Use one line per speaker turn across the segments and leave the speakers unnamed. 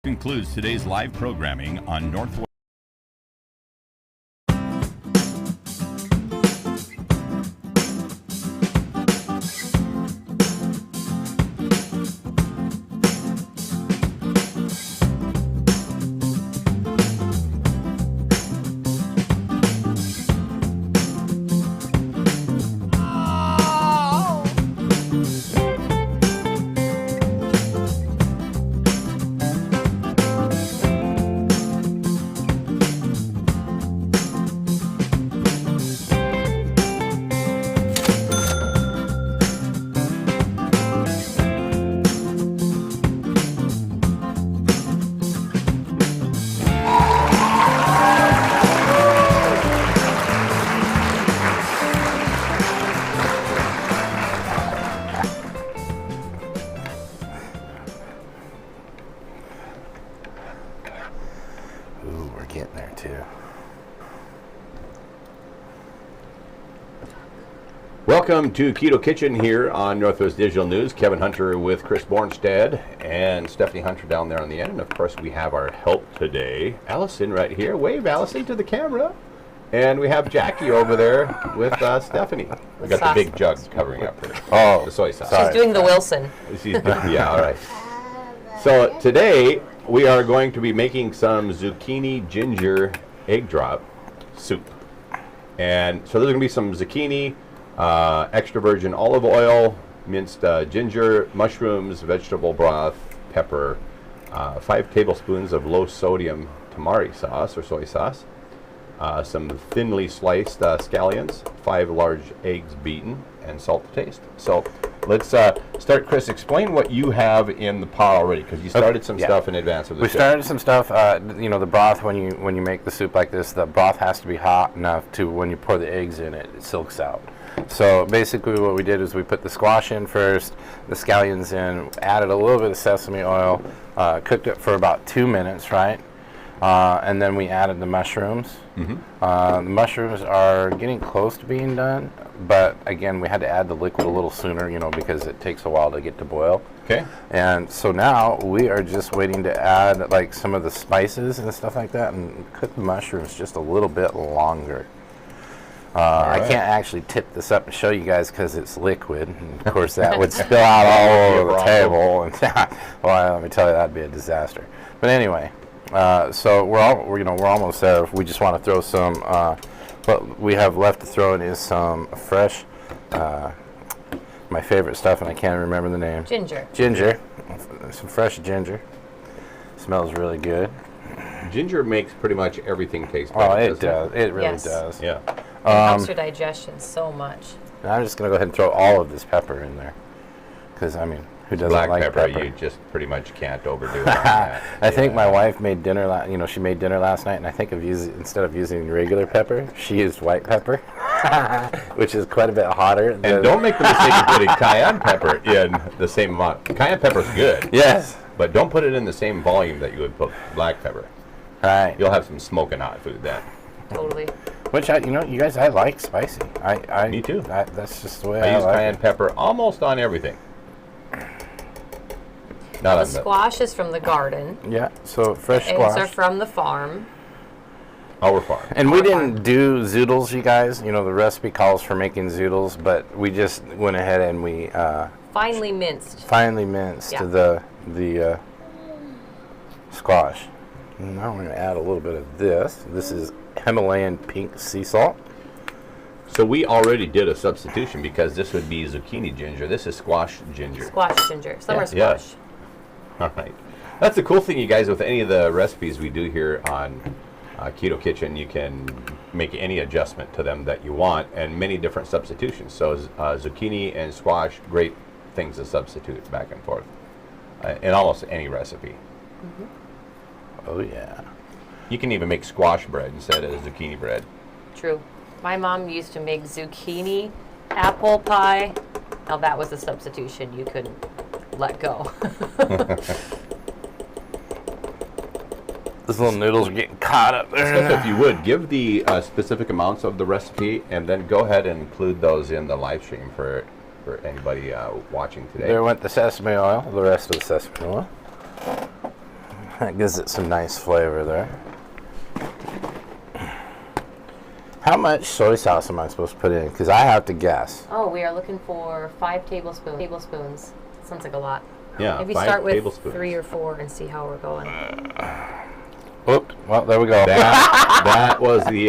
Concludes today's live programming on Northwest. Welcome to Keto Kitchen here on Northwest Digital News. Kevin Hunter with Chris Bornstedt and Stephanie Hunter down there on the end. And of course, we have our help today, Allison, right here. Wave, Allison, to the camera. And we have Jackie over there with Stephanie. We got the big jug covering up her. Oh, the soy sauce.
She's doing the Wilson.
Yeah, all right. So today we are going to be making some zucchini ginger egg drop soup. And so there's going to be some zucchini, extra virgin olive oil, minced ginger, mushrooms, vegetable broth, pepper, 5 tablespoons of low sodium tamari sauce or soy sauce, some thinly sliced scallions, 5 large eggs beaten, and salt to taste. So let's start. Chris, explain what you have in the pot already, because you started some stuff in advance of the
We
soup.
started some stuff. You know, the broth, when you make the soup like this, the broth has to be hot enough to, when you pour the eggs in it, it silks out. So basically what we did is we put the squash in first, the scallions in, added a little bit of sesame oil, cooked it for about 2 minutes, right? And then we added the mushrooms. Mm-hmm. The mushrooms are getting close to being done, but again, we had to add the liquid a little sooner, you know, because it takes a while to get to boil.
Okay.
And so now we are just waiting to add like some of the spices and stuff like that and cook the mushrooms just a little bit longer. Right. I can't actually tip this up and show you guys because it's liquid. And of course, that would spill out all over the table. And well, let me tell you, that'd be a disaster. But anyway, so we're almost there. We just want to throw some. What we have left to throw in is some fresh, my favorite stuff, and I can't remember the name.
Ginger.
Ginger, some fresh ginger. Smells really good.
Ginger makes pretty much everything taste better.
Oh, it does. It really does.
Yeah.
It helps your digestion so much.
And I'm just going to go ahead and throw all of this pepper in there. Because, I mean, who doesn't
Black
like pepper?
You just pretty much can't overdo it.
I think my wife made dinner, she made dinner last night, and I think instead of using regular pepper, she used white pepper, which is quite a bit hotter.
And don't make the mistake of putting cayenne pepper in the same amount. Cayenne pepper's good.
Yes.
But don't put it in the same volume that you would put black pepper.
Right.
You'll have some smoking hot food then.
Totally.
Which, you guys, I like spicy.
Me too.
That's just the way
I use
like
cayenne pepper almost on everything. Not
The
on
squash is from the garden.
Yeah, so fresh
Eggs
squash.
are from the farm.
our farm.
And we didn't do zoodles, you guys. You know, the recipe calls for making zoodles, but we just went ahead and we
finely minced.
The squash. Now we're going to add a little bit of this. This is Himalayan pink sea salt.
So we already did a substitution because this would be zucchini ginger. This is squash ginger.
Squash ginger. Summer squash.
Yes. All right. That's the cool thing, you guys, with any of the recipes we do here on Keto Kitchen, you can make any adjustment to them that you want, and many different substitutions. So zucchini and squash, great things to substitute back and forth in almost any recipe.
Mm-hmm.
Oh, yeah.
You can even make squash bread instead of zucchini bread.
True. My mom used to make zucchini apple pie. Now that was a substitution you couldn't let go.
Those little noodles are getting caught up there.
Steph, if you would, give the specific amounts of the recipe, and then go ahead and include those in the live stream for anybody watching today.
There went the sesame oil, the rest of the sesame oil. That gives it some nice flavor there. How much soy sauce am I supposed to put in? Because I have to guess.
Oh, we are looking for 5 tablespoons. Sounds like a lot.
Yeah,
Maybe
5
start with
tablespoons.
3 or 4 and see how we're going.
Oops. Well, there we go.
That was the.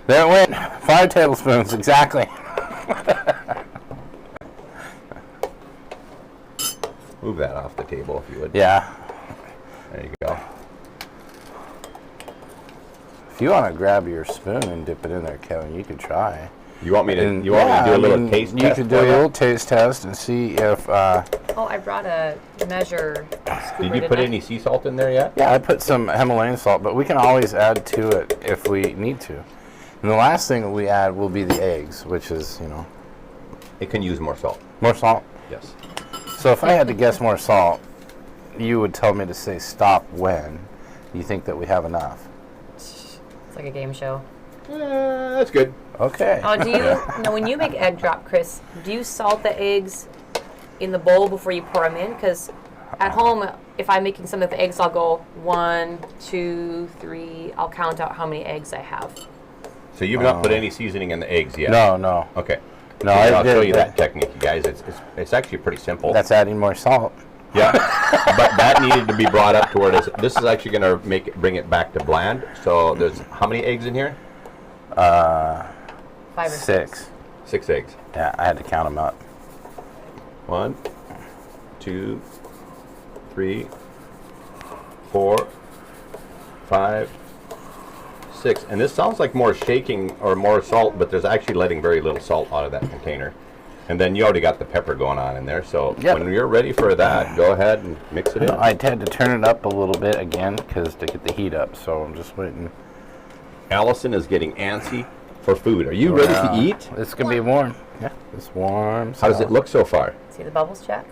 There it went. 5 tablespoons, exactly.
Move that off the table if you would.
Yeah.
There you go.
If you want to grab your spoon and dip it in there, Kevin, you could try.
You want me to?
And
You want me to do a little taste
you
test?
could do a little taste test and see if.
Oh, I brought a measure.
Did you put any sea salt in there yet?
Yeah, I put some Himalayan salt, but we can always add to it if we need to. And the last thing that we add will be the eggs, which is, you know,
It can use more salt.
more salt.
Yes.
So if I had to guess more salt, you would tell me to say stop when you think that we have enough.
It's like a game show.
That's good.
Okay.
Oh, do you now when you make egg drop, Chris? Do you salt the eggs in the bowl before you pour them in? Because at home, if I'm making some of the eggs, I'll go 1, 2, 3. I'll count out how many eggs I have.
So you've not put any seasoning in the eggs yet?
No.
Okay.
No,
Here,
I
I'll show
did
you
that.
that technique, you guys. It's actually pretty simple.
That's adding more salt.
Yeah, but that needed to be brought up to where it is. This is actually going to bring it back to bland. So there's how many eggs in here?
5 or
6.
6 eggs.
Yeah, I had to count them up.
1, 2, 3, 4, 5, 6. And this sounds like more shaking or more salt, but there's actually letting very little salt out of that container. And then you already got the pepper going on in there. So
Yep.
when you're ready for that, go ahead and mix it in.
I had to turn it up a little bit again because to get the heat up. So I'm just waiting.
Allison is getting antsy for food. Are you ready to eat?
It's gonna be warm. Yeah, it's warm.
How does it look so far?
See the bubbles, Jack?
Do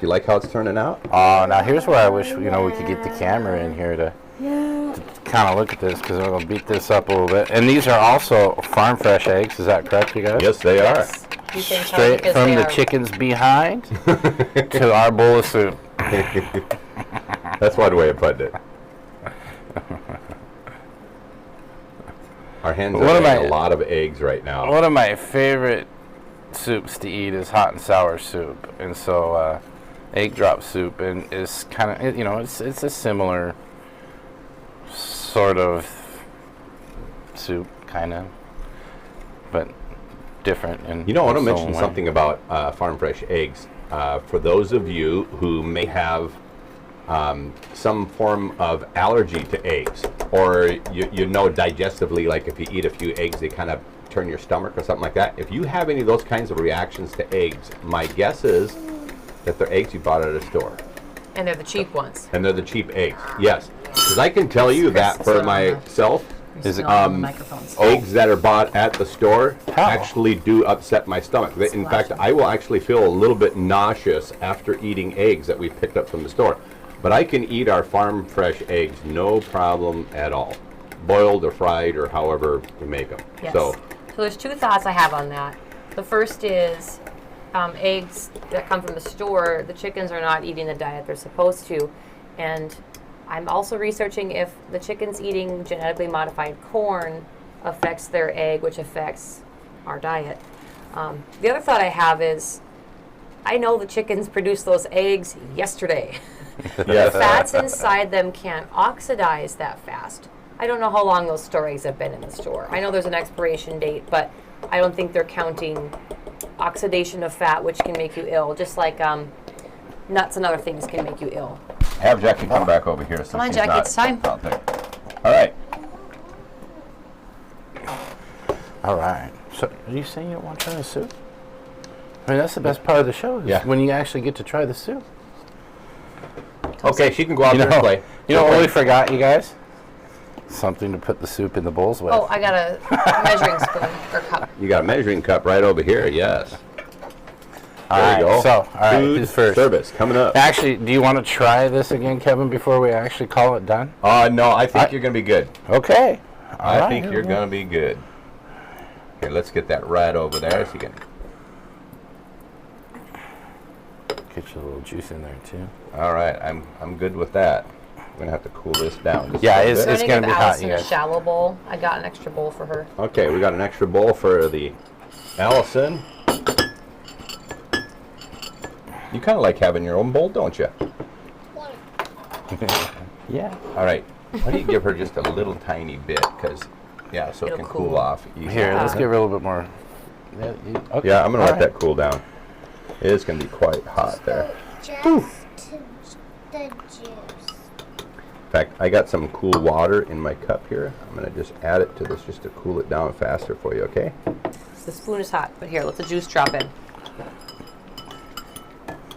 you like how it's turning out?
Now here's where I wish we could get the camera in here to kind of look at this because it'll beat this up a little bit. And these are also farm fresh eggs. Is that correct, you guys?
Yes, they are.
You can tell
Straight
because
from
they
the
are-
chicken's behind to our bowl of soup.
That's one way of putting it. Our hens are
What am
laying
I-
a lot of eggs right now.
One of my favorite soups to eat is hot and sour soup, and so egg drop soup and is kind of it's a similar sort of soup, kind of, but different. And
You know, I want to mention something about farm fresh eggs. For those of you who may have some form of allergy to eggs, or you know digestively, like if you eat a few eggs, they kind of turn your stomach or something like that. If you have any of those kinds of reactions to eggs, my guess is that they're eggs you bought at a store.
And they're the cheap ones.
And they're the cheap eggs, yes. Because I can tell you that for myself,
Is it
microphones?
eggs that are bought at the store
How?
actually do upset my stomach. In fact, I will actually feel a little bit nauseous after eating eggs that we picked up from the store. But I can eat our farm fresh eggs no problem at all, boiled or fried or however we make them.
Yes.
So
there's 2 thoughts I have on that. The first is eggs that come from the store, the chickens are not eating the diet they're supposed to. And I'm also researching if the chickens eating genetically modified corn affects their egg, which affects our diet. The other thought I have is I know the chickens produced those eggs yesterday.
yes,
Fats inside them can't oxidize that fast. I don't know how long those store eggs have been in the store. I know there's an expiration date, but I don't think they're counting oxidation of fat, which can make you ill, just like nuts and other things can make you ill.
have Jackie come back over here.
Come on, Jackie, it's time.
Out there. All right.
all right? So, are you saying you don't want to try the soup? I mean, that's the best part of the show. Is
Yeah.
when you actually get to try the soup.
Okay, she can go out there and play.
You know what we forgot, you guys? Something to put the soup in the bowls with.
Oh, I got a measuring spoon or cup.
You got a measuring cup right over here. Yes.
all
There you
right.
go.
So, all right,
Food
who's first?
service coming up.
Actually, do you want to try this again, Kevin, before we actually call it done?
No, I think you're going to be good.
Okay.
I
All right,
think
here
you're
we go.
going to be good. Here, let's get that right over there so you can.
Get you a little juice in there too.
All right, I'm good with that. I'm gonna have to cool this down. Just
Yeah,
a little
it's
bit.
gonna be hot,
Allison
you
a
guys.
shallow bowl. I got an extra bowl for her.
Okay, we got an extra bowl for the Allison. You kind of like having your own bowl, don't you?
Yeah.
All right. Why don't you give her just a little tiny bit, because yeah, so it
It'll
can cool
cool.
off easy.
Here, let's give her a little bit more. Yeah, okay.
Yeah, I'm gonna
All
let that cool down. It is gonna be quite hot there.
Just the juice.
In fact, I got some cool water in my cup here. I'm gonna just add it to this just to cool it down faster for you. Okay?
The spoon is hot, but here, let the juice drop in.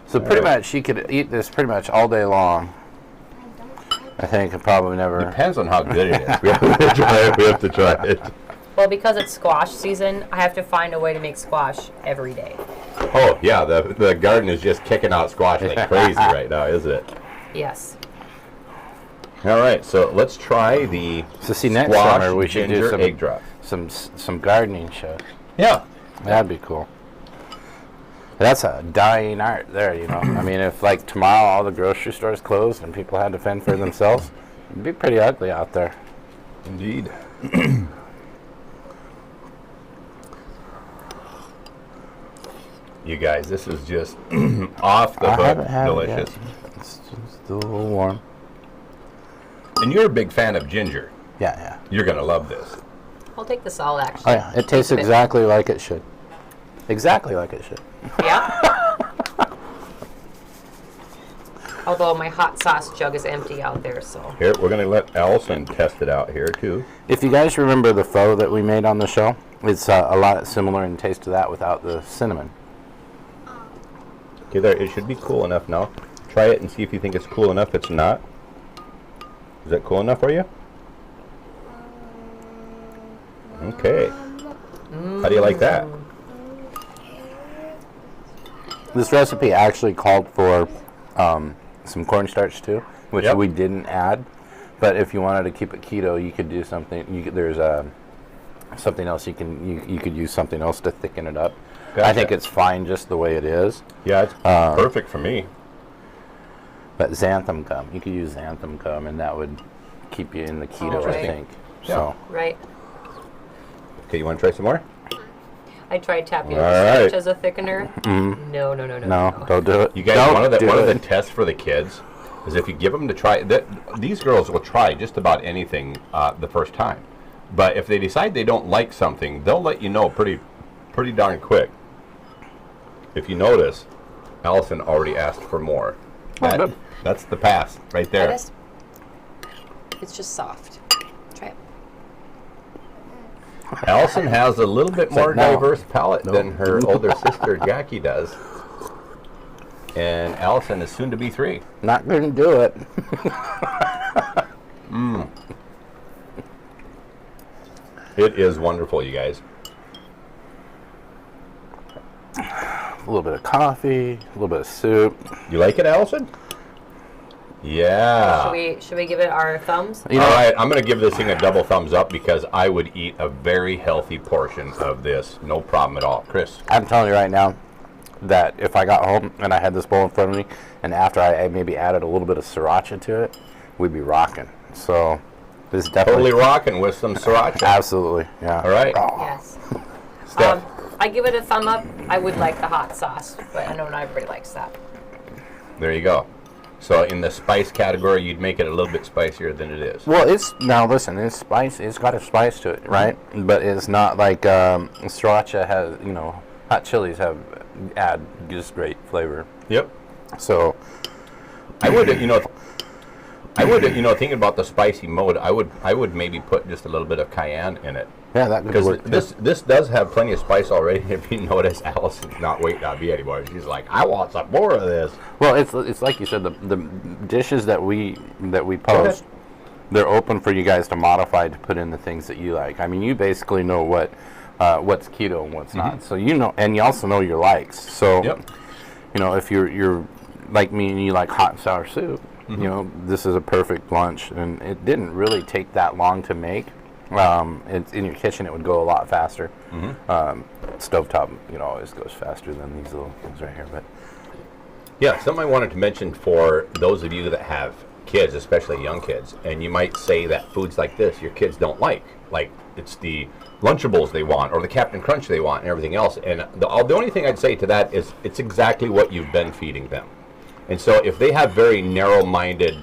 So pretty
right.
much, she could eat this pretty much all day long. I think and probably never.
Depends on how good it is. We have to try it. We have to try it.
Well, because it's squash season, I have to find a way to make squash every day.
Oh yeah, the garden is just kicking out squash like crazy right now, isn't it?
Yes.
All right, so let's try the
So see, next
squash
summer we should do
ginger
some
egg drop.
some gardening shows.
Yeah.
That'd be cool. That's a dying art there, you know. I mean, if like tomorrow all the grocery stores closed and people had to fend for themselves, it'd be pretty ugly out there.
Indeed. You guys, this is just off the
I
hook
haven't had it
delicious.
yet. It's still a little warm.
And you're a big fan of ginger.
Yeah, yeah.
You're gonna love this.
I'll take the salt, actually.
Oh yeah, it tastes exactly like it should. Exactly like it should.
Yeah. Although my hot sauce jug is empty out there, so.
Here, we're gonna let Allison test it out here too.
If you guys remember the pho that we made on the show, it's a lot similar in taste to that without the cinnamon.
Okay, there. It should be cool enough now. Try it and see if you think it's cool enough. It's not. Is that cool enough for you? Okay. How do you like that?
This recipe actually called for some cornstarch too, which
Yep.
we didn't add. But if you wanted to keep it keto, you could do something. There's something else you could use something else to thicken it up. I
Gotcha.
think it's fine just the way it is.
Yeah, it's perfect for me.
But xanthan gum, you could use xanthan gum, and that would keep you in the keto, I
right.
think.
Yeah.
So
Right.
Okay, you want to try some more?
I tried tapioca
All right.
starch as a thickener. No, no, no, no.
no, don't do it.
You guys,
Don't
one of
do
the
it.
tests for the kids is if you give them to try. These girls will try just about anything the first time, but if they decide they don't like something, they'll let you know pretty darn quick. If you notice, Allison already asked for more.
good.
That's the pass right
Try
there.
this. It's just soft. Try it.
Allison has a little bit more
no.
diverse palate than her older sister Jackie does. And Allison is soon to be 3.
Not going to do it.
It is wonderful, you guys.
A little bit of coffee, a little bit of soup.
You like it, Allison? Yeah.
Should we give it our thumbs?
You know,
All right, I'm going to give this thing a double thumbs up because I would eat a very healthy portion of this. No problem at all. Chris?
I'm telling you right now that if I got home and I had this bowl in front of me, and after I maybe added a little bit of sriracha to it, we'd be rocking. So this is definitely
Totally rocking with some sriracha.
absolutely, yeah.
All right.
Yes.
Steph.
I give it a thumb up. I would like the hot sauce, but I know not everybody likes that.
There you go. So in the spice category, you'd make it a little bit spicier than it is.
Well, it's now listen. It's spice. It's got a spice to it, right? But it's not like sriracha has. You know, hot chilies add just great flavor.
Yep.
So
I would, thinking about the spicy mode, I would maybe put just a little bit of cayenne in it.
yeah, that could
Because
work.
this does have plenty of spice already. If you notice, Allison's not waiting on me anymore. She's like, I want some more of this.
Well, it's like you said, the dishes that we post, they're open for you guys to modify to put in the things that you like. I mean, you basically know what's keto and what's not. So you know, and you also know your likes. So
Yep.
you know, if you're like me and you like hot and sour soup, you know, this is a perfect lunch. And it didn't really take that long to make. It's in your kitchen, it would go a lot faster. Stovetop, always goes faster than these little things right here. But
Yeah, something I wanted to mention for those of you that have kids, especially young kids, and you might say that foods like this your kids don't like it's the Lunchables they want or the Captain Crunch they want and everything else. And the only thing I'd say to that is it's exactly what you've been feeding them. And so if they have very narrow-minded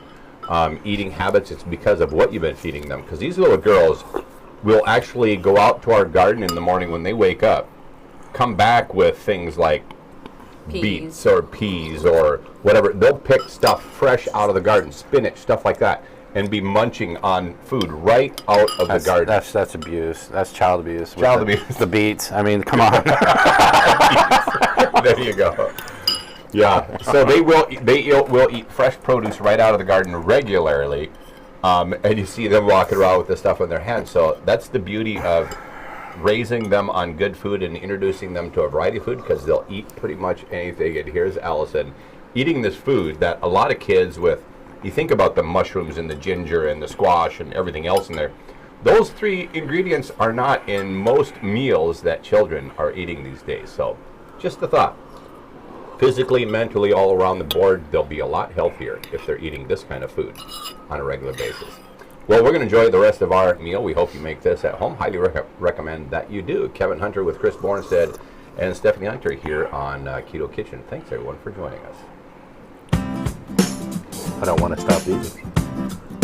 eating habits, it's because of what you've been feeding them. Because these little girls will actually go out to our garden in the morning when they wake up, come back with things like beets or peas or whatever. They'll pick stuff fresh out of the garden, spinach, stuff like that, and be munching on food right out of the garden.
That's abuse. That's child abuse.
Child abuse.
The beets. I mean, come on.
There you go. Yeah. So they will eat fresh produce right out of the garden regularly, and you see them walking around with this stuff in their hands. So that's the beauty of raising them on good food and introducing them to a variety of food, because they'll eat pretty much anything. And here's Allison eating this food that a lot of kids with, you think about the mushrooms and the ginger and the squash and everything else in there, those 3 ingredients are not in most meals that children are eating these days. So just a thought. Physically, mentally, all around the board, they'll be a lot healthier if they're eating this kind of food on a regular basis. Well, we're going to enjoy the rest of our meal. We hope you make this at home. Highly recommend that you do. Kevin Hunter with Chris Bornstedt and Stephanie Hunter here on Keto Kitchen. Thanks, everyone, for joining us.
I don't want to stop eating.